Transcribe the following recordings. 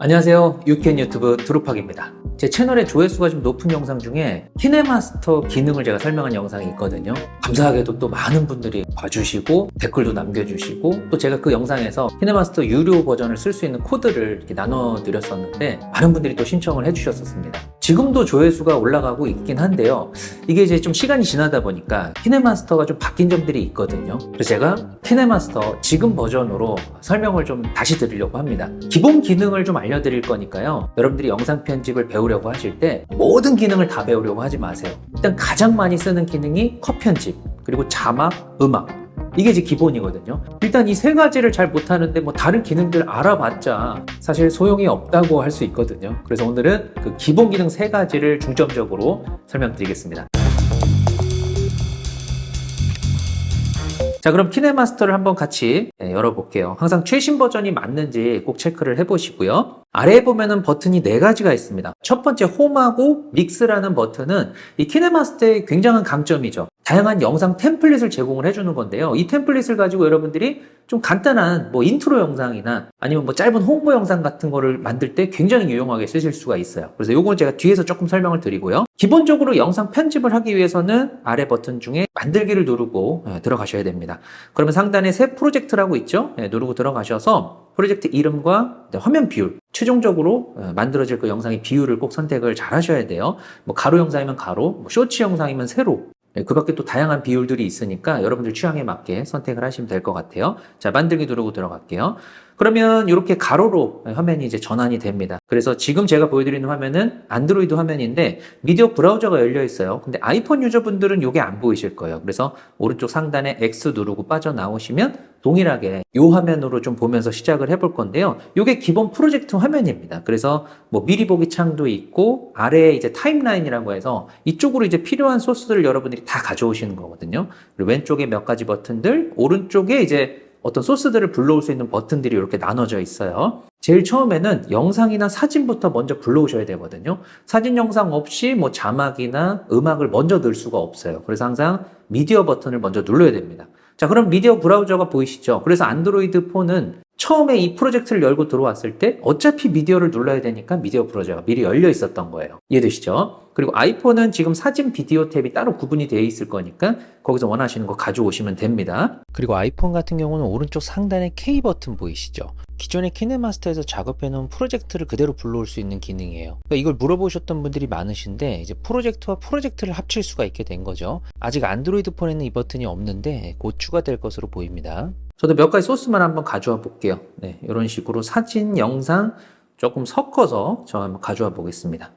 안녕하세요. 유캔 유튜브 두루팍입니다. 제 채널의 조회수가 좀 높은 영상 중에 키네마스터 기능을 제가 설명한 영상이 있거든요. 감사하게도 또 많은 분들이 봐주시고 댓글도 남겨주시고 또 제가 그 영상에서 키네마스터 유료 버전을 쓸 수 있는 코드를 이렇게 나눠드렸었는데 많은 분들이 또 신청을 해주셨었습니다. 지금도 조회수가 올라가고 있긴 한데요. 이게 이제 좀 시간이 지나다 보니까 키네마스터가 좀 바뀐 점들이 있거든요. 그래서 제가 키네마스터 지금 버전으로 설명을 좀 다시 드리려고 합니다. 기본 기능을 좀 알려드릴 거니까요. 여러분들이 영상 편집을 배우려고 하실 때 모든 기능을 다 배우려고 하지 마세요. 일단 가장 많이 쓰는 기능이 컷 편집, 그리고 자막, 음악. 이게 이제 기본이거든요. 일단 이 세 가지를 잘 못하는데 뭐 다른 기능들 알아봤자 사실 소용이 없다고 할 수 있거든요. 그래서 오늘은 그 기본 기능 세 가지를 중점적으로 설명드리겠습니다. 자, 그럼 키네마스터를 한번 같이 열어볼게요. 항상 최신 버전이 맞는지 꼭 체크를 해보시고요. 아래에 보면은 버튼이 4가지가 있습니다. 첫 번째 홈하고 믹스라는 버튼은 이 키네마스터의 굉장한 강점이죠. 다양한 영상 템플릿을 제공을 해주는 건데요. 이 템플릿을 가지고 여러분들이 좀 간단한 뭐 인트로 영상이나 아니면 뭐 짧은 홍보 영상 같은 거를 만들 때 굉장히 유용하게 쓰실 수가 있어요. 그래서 요건 제가 뒤에서 조금 설명을 드리고요. 기본적으로 영상 편집을 하기 위해서는 아래 버튼 중에 만들기를 누르고 들어가셔야 됩니다. 그러면 상단에 새 프로젝트라고 있죠? 누르고 들어가셔서 프로젝트 이름과 화면 비율, 최종적으로 만들어질 그 영상의 비율을 꼭 선택을 잘 하셔야 돼요. 뭐 가로 영상이면 가로, 뭐 쇼츠 영상이면 세로. 그 밖에 또 다양한 비율들이 있으니까 여러분들 취향에 맞게 선택을 하시면 될 것 같아요. 자, 만들기 누르고 들어갈게요. 그러면 이렇게 가로로 화면이 이제 전환이 됩니다. 그래서 지금 제가 보여드리는 화면은 안드로이드 화면인데 미디어 브라우저가 열려 있어요. 근데 아이폰 유저분들은 이게 안 보이실 거예요. 그래서 오른쪽 상단에 X 누르고 빠져나오시면 동일하게 이 화면으로 좀 보면서 시작을 해볼 건데요. 이게 기본 프로젝트 화면입니다. 그래서 뭐 미리 보기 창도 있고 아래에 이제 타임라인이라고 해서 이쪽으로 이제 필요한 소스들을 여러분들이 다 가져오시는 거거든요. 그리고 왼쪽에 몇 가지 버튼들, 오른쪽에 이제 어떤 소스들을 불러올 수 있는 버튼들이 이렇게 나눠져 있어요. 제일 처음에는 영상이나 사진부터 먼저 불러오셔야 되거든요. 사진 영상 없이 뭐 자막이나 음악을 먼저 넣을 수가 없어요. 그래서 항상 미디어 버튼을 먼저 눌러야 됩니다. 자, 그럼 미디어 브라우저가 보이시죠? 그래서 안드로이드 폰은 처음에 이 프로젝트를 열고 들어왔을 때 어차피 미디어를 눌러야 되니까 미디어 브라우저가 미리 열려 있었던 거예요. 이해되시죠? 그리고 아이폰은 지금 사진 비디오 탭이 따로 구분이 되어 있을 거니까 거기서 원하시는 거 가져오시면 됩니다. 그리고 아이폰 같은 경우는 오른쪽 상단에 K 버튼 보이시죠? 기존의 키네마스터에서 작업해 놓은 프로젝트를 그대로 불러올 수 있는 기능이에요. 그러니까 이걸 물어보셨던 분들이 많으신데 이제 프로젝트와 프로젝트를 합칠 수가 있게 된 거죠. 아직 안드로이드 폰에는 이 버튼이 없는데 곧 추가될 것으로 보입니다. 저도 몇 가지 소스만 한번 가져와 볼게요. 네, 이런 식으로 사진, 영상 조금 섞어서 저 한번 가져와 보겠습니다.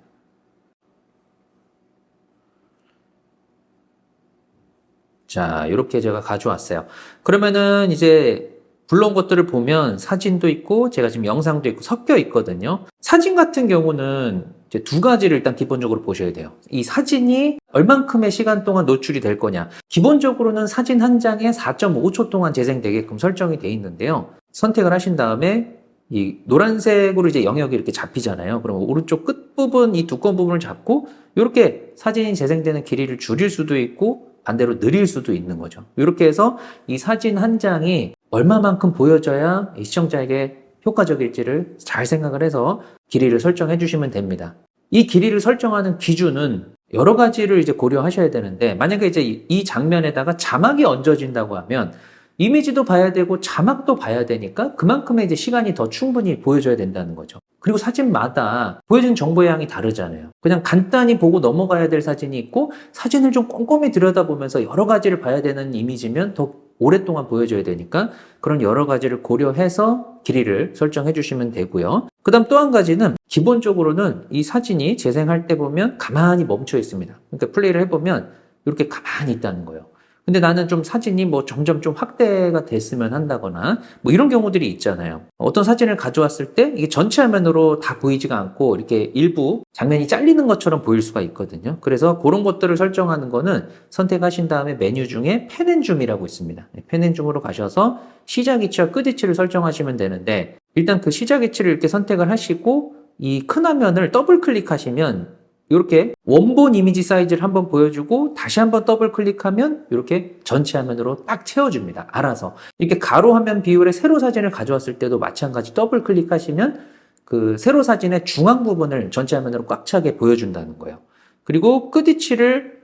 자, 이렇게 제가 가져왔어요. 그러면은 이제 불러온 것들을 보면 사진도 있고 제가 지금 영상도 있고 섞여 있거든요. 사진 같은 경우는 이제 두 가지를 일단 기본적으로 보셔야 돼요. 이 사진이 얼만큼의 시간 동안 노출이 될 거냐. 기본적으로는 사진 한 장에 4.5초 동안 재생되게끔 설정이 돼 있는데요. 선택을 하신 다음에 이 노란색으로 이제 영역이 이렇게 잡히잖아요. 그럼 오른쪽 끝부분, 이 두꺼운 부분을 잡고 이렇게 사진이 재생되는 길이를 줄일 수도 있고 반대로 느릴 수도 있는 거죠. 이렇게 해서 이 사진 한 장이 얼마만큼 보여져야 시청자에게 효과적일지를 잘 생각을 해서 길이를 설정해 주시면 됩니다. 이 길이를 설정하는 기준은 여러 가지를 이제 고려하셔야 되는데 만약에 이제 이 장면에다가 자막이 얹어진다고 하면 이미지도 봐야 되고 자막도 봐야 되니까 그만큼의 이제 시간이 더 충분히 보여줘야 된다는 거죠. 그리고 사진마다 보여지는 정보의 양이 다르잖아요. 그냥 간단히 보고 넘어가야 될 사진이 있고 사진을 좀 꼼꼼히 들여다보면서 여러 가지를 봐야 되는 이미지면 더 오랫동안 보여줘야 되니까 그런 여러 가지를 고려해서 길이를 설정해 주시면 되고요. 그 다음 또 한 가지는 기본적으로는 이 사진이 재생할 때 보면 가만히 멈춰 있습니다. 그러니까 플레이를 해보면 이렇게 가만히 있다는 거예요. 근데 나는 좀 사진이 뭐 점점 좀 확대가 됐으면 한다거나 뭐 이런 경우들이 있잖아요. 어떤 사진을 가져왔을 때 이게 전체 화면으로 다 보이지가 않고 이렇게 일부 장면이 잘리는 것처럼 보일 수가 있거든요. 그래서 그런 것들을 설정하는 거는 선택하신 다음에 메뉴 중에 펜앤줌이라고 있습니다. 펜앤줌으로 가셔서 시작 위치와 끝 위치를 설정하시면 되는데 일단 그 시작 위치를 이렇게 선택을 하시고 이 큰 화면을 더블 클릭하시면 이렇게 원본 이미지 사이즈를 한번 보여주고 다시 한번 더블 클릭하면 이렇게 전체 화면으로 딱 채워줍니다. 알아서. 이렇게 가로 화면 비율의 세로 사진을 가져왔을 때도 마찬가지 더블 클릭하시면 그 세로 사진의 중앙 부분을 전체 화면으로 꽉 차게 보여준다는 거예요. 그리고 끝위치를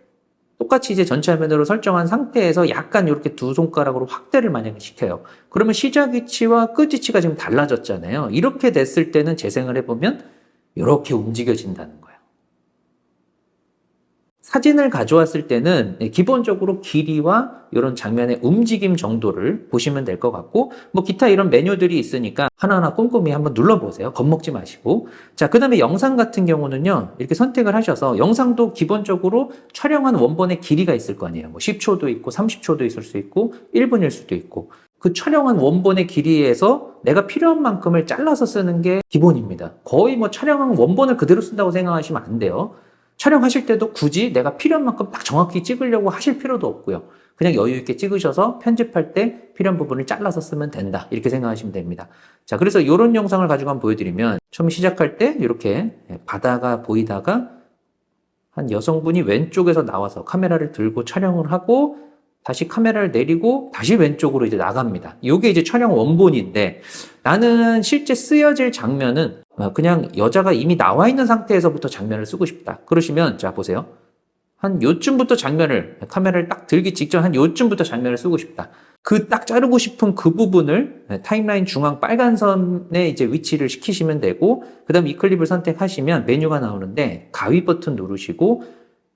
똑같이 이제 전체 화면으로 설정한 상태에서 약간 이렇게 두 손가락으로 확대를 만약에 시켜요. 그러면 시작 위치와 끝 위치가 지금 달라졌잖아요. 이렇게 됐을 때는 재생을 해보면 이렇게 움직여진다는 거예요. 사진을 가져왔을 때는 기본적으로 길이와 이런 장면의 움직임 정도를 보시면 될 것 같고, 뭐 기타 이런 메뉴들이 있으니까 하나하나 꼼꼼히 한번 눌러보세요. 겁먹지 마시고. 자, 그 다음에 영상 같은 경우는요, 이렇게 선택을 하셔서 영상도 기본적으로 촬영한 원본의 길이가 있을 거 아니에요. 뭐 10초도 있고 30초도 있을 수 있고 1분일 수도 있고, 그 촬영한 원본의 길이에서 내가 필요한 만큼을 잘라서 쓰는 게 기본입니다. 거의 뭐 촬영한 원본을 그대로 쓴다고 생각하시면 안 돼요. 촬영하실 때도 굳이 내가 필요한 만큼 딱 정확히 찍으려고 하실 필요도 없고요. 그냥 여유 있게 찍으셔서 편집할 때 필요한 부분을 잘라서 쓰면 된다. 이렇게 생각하시면 됩니다. 자, 그래서 이런 영상을 가지고 한번 보여드리면, 처음 시작할 때 이렇게 바다가 보이다가 한 여성분이 왼쪽에서 나와서 카메라를 들고 촬영을 하고 다시 카메라를 내리고 다시 왼쪽으로 이제 나갑니다. 이게 이제 촬영 원본인데, 나는 실제 쓰여질 장면은 그냥 여자가 이미 나와 있는 상태에서부터 장면을 쓰고 싶다. 그러시면 자 보세요. 한 요쯤부터 장면을, 카메라를 딱 들기 직전 한 요쯤부터 장면을 쓰고 싶다. 그 딱 자르고 싶은 그 부분을 타임라인 중앙 빨간 선에 이제 위치를 시키시면 되고, 그 다음 이 클립을 선택하시면 메뉴가 나오는데 가위 버튼 누르시고,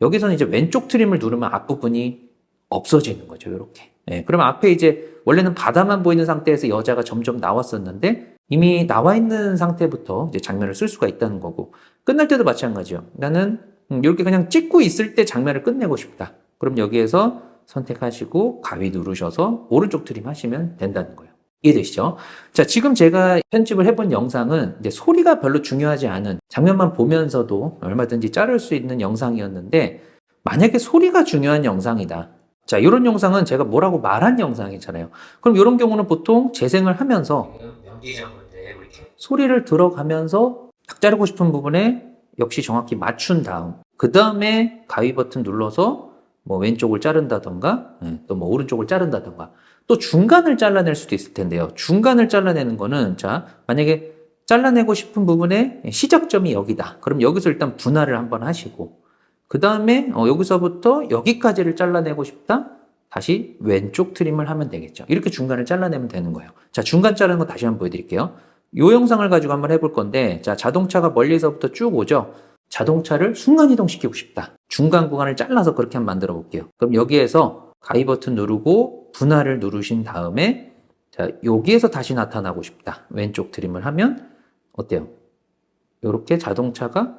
여기서는 이제 왼쪽 트림을 누르면 앞부분이 없어지는 거죠. 이렇게. 그러면 앞에 이제 원래는 바다만 보이는 상태에서 여자가 점점 나왔었는데, 이미 나와 있는 상태부터 이제 장면을 쓸 수가 있다는 거고, 끝날 때도 마찬가지요. 나는 이렇게 그냥 찍고 있을 때 장면을 끝내고 싶다. 그럼 여기에서 선택하시고 가위 누르셔서 오른쪽 트림 하시면 된다는 거예요. 이해되시죠? 자, 지금 제가 편집을 해본 영상은 이제 소리가 별로 중요하지 않은 장면만 보면서도 얼마든지 자를 수 있는 영상이었는데, 만약에 소리가 중요한 영상이다. 자, 이런 영상은 제가 뭐라고 말한 영상이잖아요. 그럼 이런 경우는 보통 재생을 하면서 소리를 들어가면서 딱 자르고 싶은 부분에 역시 정확히 맞춘 다음, 그 다음에 가위 버튼 눌러서 뭐 왼쪽을 자른다던가, 또 뭐 오른쪽을 자른다던가, 또 중간을 잘라낼 수도 있을 텐데요. 중간을 잘라내는 거는, 자, 만약에 잘라내고 싶은 부분의 시작점이 여기다. 그럼 여기서 일단 분할을 한번 하시고, 그 다음에 여기서부터 여기까지를 잘라내고 싶다. 다시 왼쪽 트림을 하면 되겠죠. 이렇게 중간을 잘라내면 되는 거예요. 자, 중간 자르는 거 다시 한번 보여드릴게요. 이 영상을 가지고 한번 해볼 건데, 자, 자동차가 멀리서부터 쭉 오죠. 자동차를 순간이동시키고 싶다. 중간 구간을 잘라서 그렇게 한번 만들어 볼게요. 그럼 여기에서 가위 버튼 누르고 분할을 누르신 다음에, 자, 여기에서 다시 나타나고 싶다. 왼쪽 트림을 하면 어때요? 이렇게 자동차가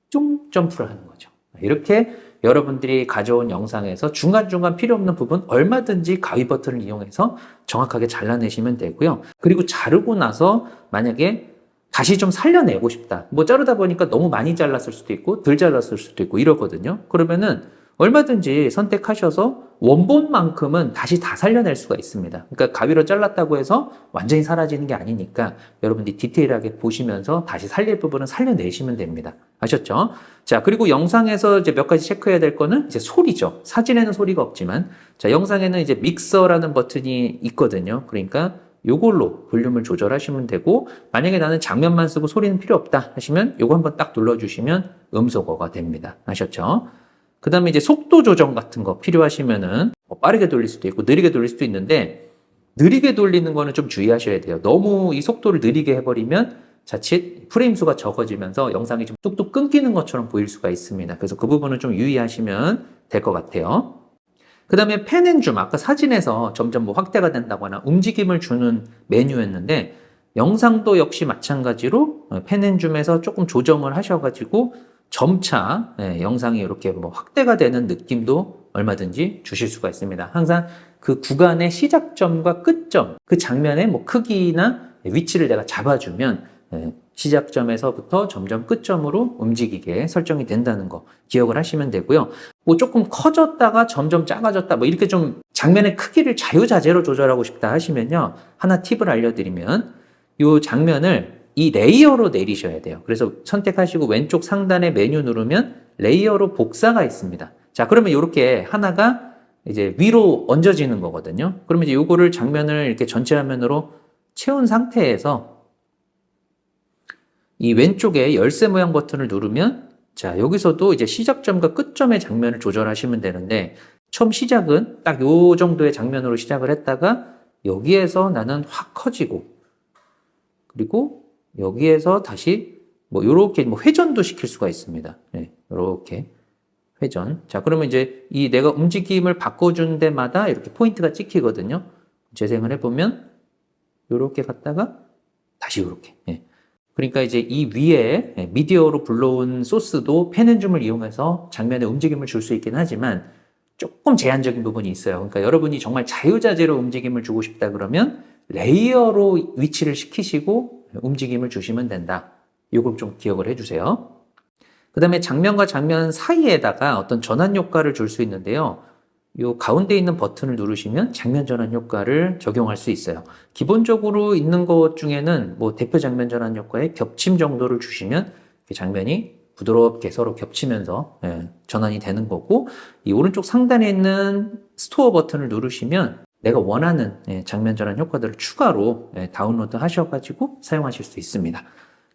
좀 점프를 하는 거죠. 이렇게 여러분들이 가져온 영상에서 중간중간 필요 없는 부분 얼마든지 가위 버튼을 이용해서 정확하게 잘라내시면 되고요. 그리고 자르고 나서 만약에 다시 좀 살려내고 싶다. 뭐 자르다 보니까 너무 많이 잘랐을 수도 있고 덜 잘랐을 수도 있고 이러거든요. 그러면은 얼마든지 선택하셔서 원본만큼은 다시 다 살려낼 수가 있습니다. 그러니까 가위로 잘랐다고 해서 완전히 사라지는 게 아니니까 여러분들이 디테일하게 보시면서 다시 살릴 부분은 살려내시면 됩니다. 아셨죠? 자, 그리고 영상에서 이제 몇 가지 체크해야 될 거는 이제 소리죠. 사진에는 소리가 없지만, 자, 영상에는 이제 믹서라는 버튼이 있거든요. 그러니까 요걸로 볼륨을 조절하시면 되고, 만약에 나는 장면만 쓰고 소리는 필요 없다 하시면 요거 한번 딱 눌러주시면 음소거가 됩니다. 아셨죠? 그 다음에 이제 속도 조정 같은 거 필요하시면은 뭐 빠르게 돌릴 수도 있고 느리게 돌릴 수도 있는데, 느리게 돌리는 거는 좀 주의하셔야 돼요. 너무 이 속도를 느리게 해버리면 자칫 프레임 수가 적어지면서 영상이 좀 뚝뚝 끊기는 것처럼 보일 수가 있습니다. 그래서 그 부분은 좀 유의하시면 될 것 같아요. 그 다음에 펜앤줌, 아까 사진에서 점점 뭐 확대가 된다거나 움직임을 주는 메뉴였는데, 영상도 역시 마찬가지로 펜앤줌에서 조금 조정을 하셔가지고 점차 영상이 이렇게 뭐 확대가 되는 느낌도 얼마든지 주실 수가 있습니다. 항상 그 구간의 시작점과 끝점, 그 장면의 뭐 크기나 위치를 내가 잡아주면 시작점에서부터 점점 끝점으로 움직이게 설정이 된다는 거 기억을 하시면 되고요. 뭐 조금 커졌다가 점점 작아졌다, 뭐 이렇게 좀 장면의 크기를 자유자재로 조절하고 싶다 하시면요, 하나 팁을 알려드리면, 이 장면을 이 레이어로 내리셔야 돼요. 그래서 선택하시고 왼쪽 상단에 메뉴 누르면 레이어로 복사가 있습니다. 자, 그러면 이렇게 하나가 이제 위로 얹어지는 거거든요. 그러면 이제 요거를 장면을 이렇게 전체 화면으로 채운 상태에서 이 왼쪽에 열쇠 모양 버튼을 누르면 자, 여기서도 이제 시작점과 끝점의 장면을 조절하시면 되는데 처음 시작은 딱 요 정도의 장면으로 시작을 했다가 여기에서 나는 확 커지고 그리고 여기에서 다시 뭐 요렇게 뭐 회전도 시킬 수가 있습니다. 네, 요렇게 회전. 자, 그러면 이제 이 내가 움직임을 바꿔준 데마다 이렇게 포인트가 찍히거든요. 재생을 해보면 요렇게 갔다가 다시 요렇게. 예. 그러니까 이제 이 위에 미디어로 불러온 소스도 펜앤줌을 이용해서 장면에 움직임을 줄 수 있긴 하지만 조금 제한적인 부분이 있어요. 그러니까 여러분이 정말 자유자재로 움직임을 주고 싶다 그러면 레이어로 위치를 시키시고 움직임을 주시면 된다. 이걸 좀 기억을 해주세요. 그 다음에 장면과 장면 사이에다가 어떤 전환 효과를 줄 수 있는데요. 이 가운데 있는 버튼을 누르시면 장면 전환 효과를 적용할 수 있어요. 기본적으로 있는 것 중에는 뭐 대표 장면 전환 효과의 겹침 정도를 주시면 장면이 부드럽게 서로 겹치면서 전환이 되는 거고, 이 오른쪽 상단에 있는 스토어 버튼을 누르시면 내가 원하는 장면 전환 효과들을 추가로 다운로드 하셔가지고 사용하실 수 있습니다.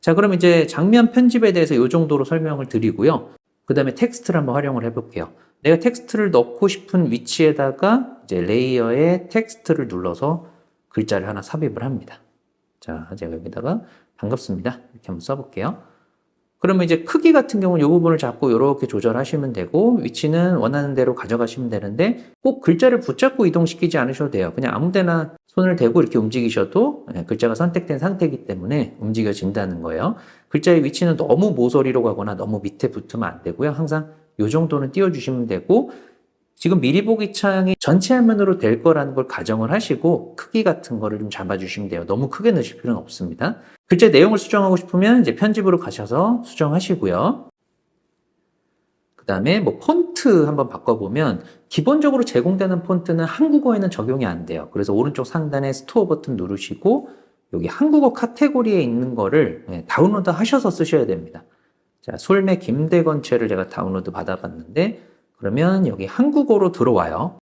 자, 그럼 이제 장면 편집에 대해서 이 정도로 설명을 드리고요. 그 다음에 텍스트를 한번 활용을 해볼게요. 내가 텍스트를 넣고 싶은 위치에다가 이제 레이어에 텍스트를 눌러서 글자를 하나 삽입을 합니다. 자, 제가 여기다가 반갑습니다. 이렇게 한번 써볼게요. 그러면 이제 크기 같은 경우는 이 부분을 잡고 이렇게 조절하시면 되고, 위치는 원하는 대로 가져가시면 되는데 꼭 글자를 붙잡고 이동시키지 않으셔도 돼요. 그냥 아무 데나 손을 대고 이렇게 움직이셔도 글자가 선택된 상태이기 때문에 움직여진다는 거예요. 글자의 위치는 너무 모서리로 가거나 너무 밑에 붙으면 안 되고요. 항상 이 정도는 띄워주시면 되고, 지금 미리 보기 창이 전체 화면으로 될 거라는 걸 가정을 하시고 크기 같은 거를 좀 잡아주시면 돼요. 너무 크게 넣으실 필요는 없습니다. 글자 내용을 수정하고 싶으면 이제 편집으로 가셔서 수정하시고요. 그 다음에 뭐 폰트 한번 바꿔보면 기본적으로 제공되는 폰트는 한국어에는 적용이 안 돼요. 그래서 오른쪽 상단에 스토어 버튼 누르시고 여기 한국어 카테고리에 있는 거를 다운로드 하셔서 쓰셔야 됩니다. 자, 솔매 김대건체를 제가 다운로드 받아봤는데 그러면 여기 한국어로 들어와요.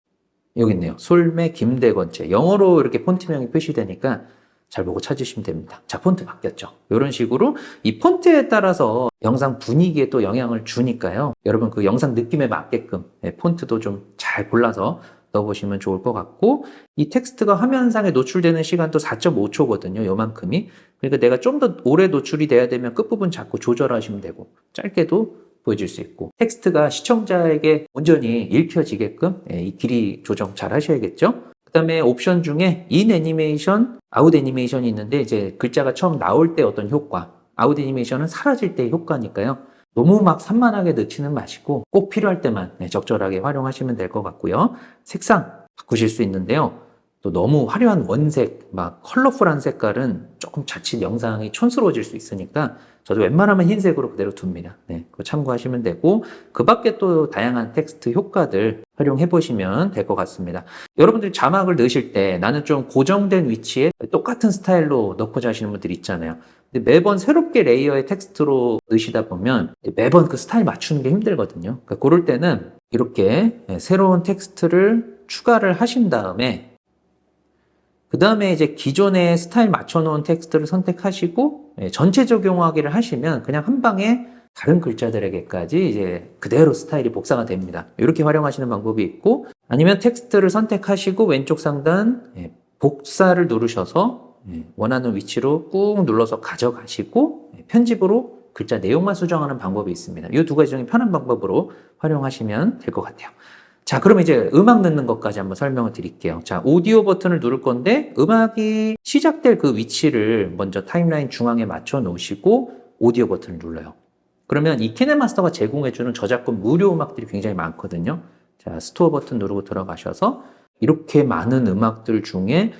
여기 있네요. 솔매 김대건체. 영어로 이렇게 폰트명이 표시되니까 잘 보고 찾으시면 됩니다. 자, 폰트 바뀌었죠. 이런 식으로 이 폰트에 따라서 영상 분위기에 또 영향을 주니까요. 여러분 그 영상 느낌에 맞게끔 폰트도 좀 잘 골라서 넣어보시면 좋을 것 같고, 이 텍스트가 화면상에 노출되는 시간도 4.5초거든요. 요만큼이. 그러니까 내가 좀 더 오래 노출이 돼야 되면 끝부분 잡고 조절하시면 되고, 짧게도 보여줄 수 있고, 텍스트가 시청자에게 온전히 읽혀지게끔 이 길이 조정 잘 하셔야겠죠. 그 다음에 옵션 중에 인 애니메이션, 아웃 애니메이션이 있는데 이제 글자가 처음 나올 때 어떤 효과, 아웃 애니메이션은 사라질 때의 효과니까요. 너무 막 산만하게 넣지는 마시고 꼭 필요할 때만 적절하게 활용하시면 될 것 같고요. 색상 바꾸실 수 있는데요. 또 너무 화려한 원색, 막 컬러풀한 색깔은 조금 자칫 영상이 촌스러워질 수 있으니까 저도 웬만하면 흰색으로 그대로 둡니다. 그거 참고하시면 되고, 그 밖에 또 다양한 텍스트 효과들 활용해 보시면 될 것 같습니다. 여러분들이 자막을 넣으실 때 나는 좀 고정된 위치에 똑같은 스타일로 넣고자 하시는 분들 있잖아요. 근데 매번 새롭게 레이어의 텍스트로 넣으시다 보면 매번 그 스타일 맞추는 게 힘들거든요. 그러니까 그럴 때는 이렇게 새로운 텍스트를 추가를 하신 다음에 그 다음에 이제 기존의 스타일 맞춰놓은 텍스트를 선택하시고 전체 적용하기를 하시면 그냥 한 방에 다른 글자들에게까지 이제 그대로 스타일이 복사가 됩니다. 이렇게 활용하시는 방법이 있고, 아니면 텍스트를 선택하시고 왼쪽 상단 복사를 누르셔서 원하는 위치로 꾹 눌러서 가져가시고 편집으로 글자 내용만 수정하는 방법이 있습니다. 이 두 가지 중에 편한 방법으로 활용하시면 될 것 같아요. 자, 그럼 이제 음악 넣는 것까지 한번 설명을 드릴게요. 자, 오디오 버튼을 누를 건데 음악이 시작될 그 위치를 먼저 타임라인 중앙에 맞춰 놓으시고 오디오 버튼을 눌러요. 그러면 이 키네마스터가 제공해주는 저작권 무료 음악들이 굉장히 많거든요. 자, 스토어 버튼 누르고 들어가셔서 이렇게 많은 음악들 중에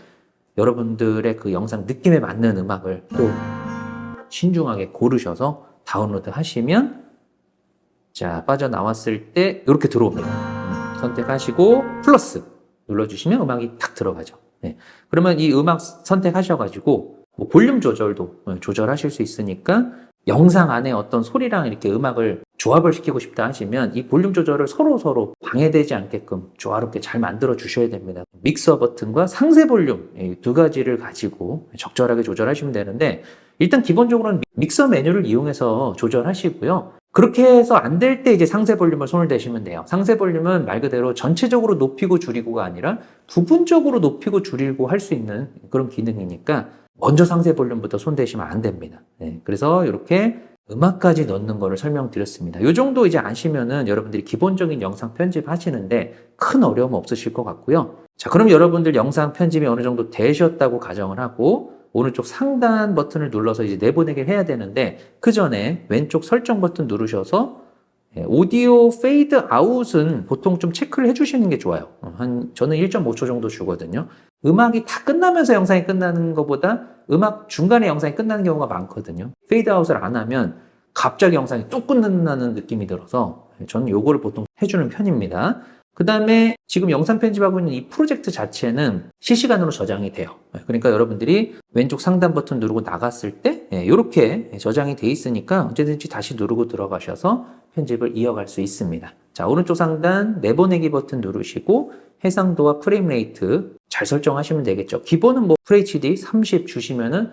여러분들의 그 영상 느낌에 맞는 음악을 또 신중하게 고르셔서 다운로드 하시면, 자, 빠져나왔을 때 이렇게 들어옵니다. 선택하시고 플러스 눌러주시면 음악이 딱 들어가죠. 그러면 이 음악 선택하셔가지고 뭐 볼륨 조절도 조절하실 수 있으니까 영상 안에 어떤 소리랑 이렇게 음악을 조합을 시키고 싶다 하시면 이 볼륨 조절을 서로 방해되지 않게끔 조화롭게 잘 만들어 주셔야 됩니다. 믹서 버튼과 상세 볼륨 이 두 가지를 가지고 적절하게 조절하시면 되는데, 일단 기본적으로는 믹서 메뉴를 이용해서 조절하시고요. 그렇게 해서 안 될 때 이제 상세 볼륨을 손을 대시면 돼요. 상세 볼륨은 말 그대로 전체적으로 높이고 줄이고가 아니라 부분적으로 높이고 줄이고 할 수 있는 그런 기능이니까 먼저 상세 볼륨부터 손 대시면 안 됩니다. 네, 그래서 이렇게 음악까지 넣는 거를 설명드렸습니다. 이 정도 이제 아시면은 여러분들이 기본적인 영상 편집 하시는데 큰 어려움 없으실 것 같고요. 자, 그럼 여러분들 영상 편집이 어느 정도 되셨다고 가정을 하고 오른쪽 상단 버튼을 눌러서 이제 내보내기를 해야 되는데, 그 전에 왼쪽 설정 버튼 누르셔서 오디오 페이드 아웃은 보통 좀 체크를 해주시는 게 좋아요. 저는 1.5초 정도 주거든요. 음악이 다 끝나면서 영상이 끝나는 것보다 음악 중간에 영상이 끝나는 경우가 많거든요. 페이드 아웃을 안 하면 갑자기 영상이 뚝 끝나는 느낌이 들어서 저는 요거를 보통 해주는 편입니다. 그 다음에 지금 영상 편집하고 있는 이 프로젝트 자체는 실시간으로 저장이 돼요. 그러니까 여러분들이 왼쪽 상단 버튼 누르고 나갔을 때 이렇게 저장이 돼 있으니까 언제든지 다시 누르고 들어가셔서 편집을 이어갈 수 있습니다. 자, 오른쪽 상단 내보내기 버튼 누르시고 해상도와 프레임 레이트 잘 설정하시면 되겠죠. 기본은 뭐 FHD 30 주시면은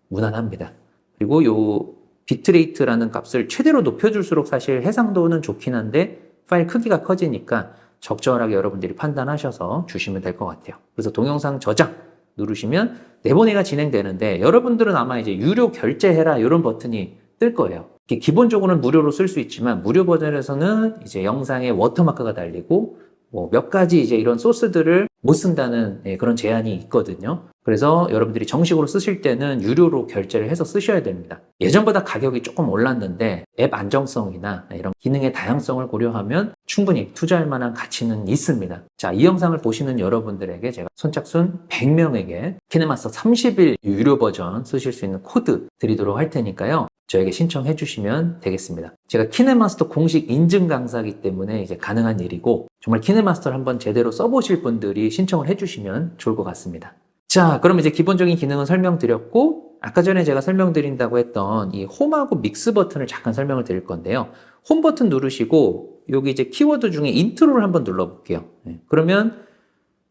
무난합니다. 그리고 요 비트레이트라는 값을 최대로 높여줄수록 사실 해상도는 좋긴 한데 파일 크기가 커지니까 적절하게 여러분들이 판단하셔서 주시면 될 것 같아요. 그래서 동영상 저장 누르시면 내보내기가 진행되는데, 여러분들은 아마 이제 유료 결제해라 이런 버튼이 뜰 거예요. 기본적으로는 무료로 쓸 수 있지만 무료 버전에서는 이제 영상에 워터마크가 달리고 뭐 몇 가지 이제 이런 소스들을 못 쓴다는 그런 제한이 있거든요. 그래서 여러분들이 정식으로 쓰실 때는 유료로 결제를 해서 쓰셔야 됩니다. 예전보다 가격이 조금 올랐는데 앱 안정성이나 이런 기능의 다양성을 고려하면 충분히 투자할 만한 가치는 있습니다. 자, 이 영상을 보시는 여러분들에게 제가 선착순 100명에게 키네마스터 30일 유료 버전 쓰실 수 있는 코드 드리도록 할 테니까요. 저에게 신청해 주시면 되겠습니다. 제가 키네마스터 공식 인증 강사이기 때문에 이제 가능한 일이고, 정말 키네마스터를 한번 제대로 써보실 분들이 신청을 해 주시면 좋을 것 같습니다. 자, 그럼 이제 기본적인 기능은 설명드렸고, 아까 전에 제가 설명드린다고 했던 이 홈하고 믹스 버튼을 잠깐 설명을 드릴 건데요. 홈 버튼 누르시고 여기 이제 키워드 중에 인트로를 한번 눌러볼게요. 그러면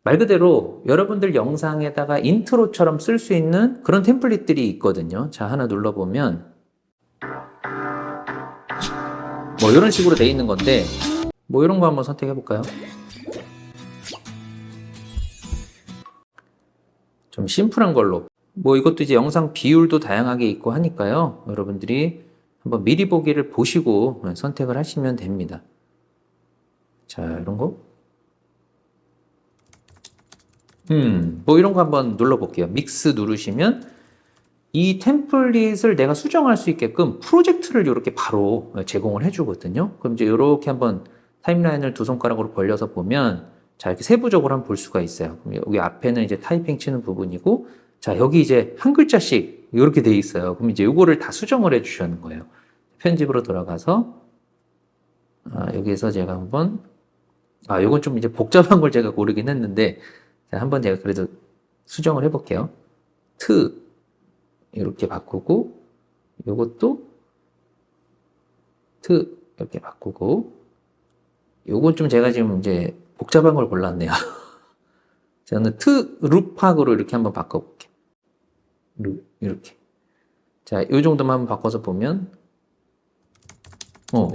말 그대로 여러분들 영상에다가 인트로처럼 쓸 수 있는 그런 템플릿들이 있거든요. 자, 하나 눌러보면 뭐 이런 식으로 돼 있는 건데, 뭐 이런 거 한번 선택해 볼까요? 좀 심플한 걸로. 뭐 이것도 이제 영상 비율도 다양하게 있고 하니까요. 여러분들이 한번 미리 보기를 보시고 선택을 하시면 됩니다. 자, 이런 거. 뭐 이런 거 한번 눌러볼게요. 믹스 누르시면 이 템플릿을 내가 수정할 수 있게끔 프로젝트를 이렇게 바로 제공을 해주거든요. 그럼 이제 이렇게 한번 타임라인을 두 손가락으로 벌려서 보면, 자, 이렇게 세부적으로 한번 볼 수가 있어요. 그럼 여기 앞에는 이제 타이핑 치는 부분이고, 자, 여기 이제 한 글자씩 이렇게 돼 있어요. 그럼 이제 이거를 다 수정을 해주시는 거예요. 편집으로 들어가서, 여기에서 제가 한번, 요건 좀 이제 복잡한 걸 제가 고르긴 했는데, 자, 한번 제가 그래도 수정을 해볼게요. 이렇게 바꾸고, 요것도 이렇게 바꾸고, 요건 좀 제가 지금 이제 복잡한 걸 골랐네요. 저는 루팍으로 이렇게 한번 바꿔볼게요. 이렇게. 자, 요 정도만 한번 바꿔서 보면,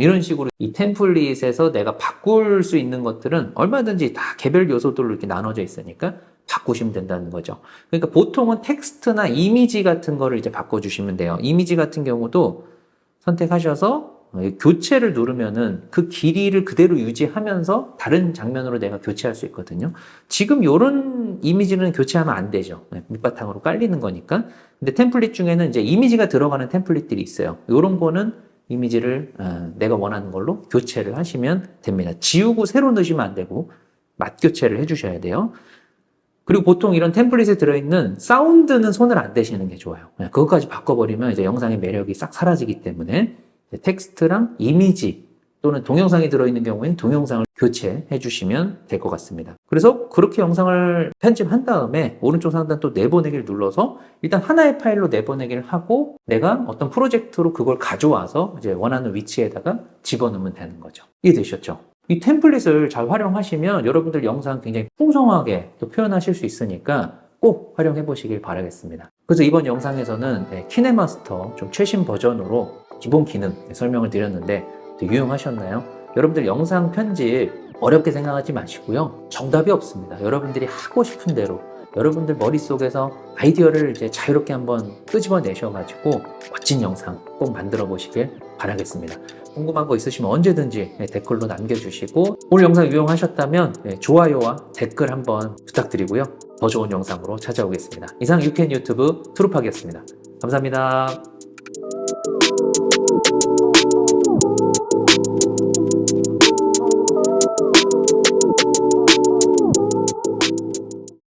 이런 식으로 이 템플릿에서 내가 바꿀 수 있는 것들은 얼마든지 다 개별 요소들로 이렇게 나눠져 있으니까 바꾸시면 된다는 거죠. 그러니까 보통은 텍스트나 이미지 같은 거를 이제 바꿔주시면 돼요. 이미지 같은 경우도 선택하셔서 교체를 누르면은 그 길이를 그대로 유지하면서 다른 장면으로 내가 교체할 수 있거든요. 지금 이런 이미지는 교체하면 안 되죠. 밑바탕으로 깔리는 거니까. 근데 템플릿 중에는 이제 이미지가 들어가는 템플릿들이 있어요. 이런 거는 이미지를 내가 원하는 걸로 교체를 하시면 됩니다. 지우고 새로 넣으시면 안 되고 맛 교체를 해주셔야 돼요. 그리고 보통 이런 템플릿에 들어있는 사운드는 손을 안 대시는 게 좋아요. 그것까지 바꿔버리면 이제 영상의 매력이 싹 사라지기 때문에 텍스트랑 이미지 또는 동영상이 들어있는 경우에는 동영상을 교체해 주시면 될 것 같습니다. 그래서 그렇게 영상을 편집한 다음에 오른쪽 상단 또 내보내기를 눌러서 일단 하나의 파일로 내보내기를 하고 내가 어떤 프로젝트로 그걸 가져와서 이제 원하는 위치에다가 집어넣으면 되는 거죠. 이해되셨죠? 이 템플릿을 잘 활용하시면 여러분들 영상 굉장히 풍성하게 또 표현하실 수 있으니까 꼭 활용해 보시길 바라겠습니다. 그래서 이번 영상에서는 키네마스터 좀 최신 버전으로 기본 기능 설명을 드렸는데 유용하셨나요? 여러분들 영상 편집 어렵게 생각하지 마시고요. 정답이 없습니다. 여러분들이 하고 싶은 대로 여러분들 머릿속에서 아이디어를 이제 자유롭게 한번 끄집어 내셔가지고 멋진 영상 꼭 만들어 보시길 바라겠습니다. 궁금한 거 있으시면 언제든지 댓글로 남겨주시고 오늘 영상 유용하셨다면 좋아요와 댓글 한번 부탁드리고요. 더 좋은 영상으로 찾아오겠습니다. 이상 유캔 유튜브 트루팍이었습니다. 감사합니다.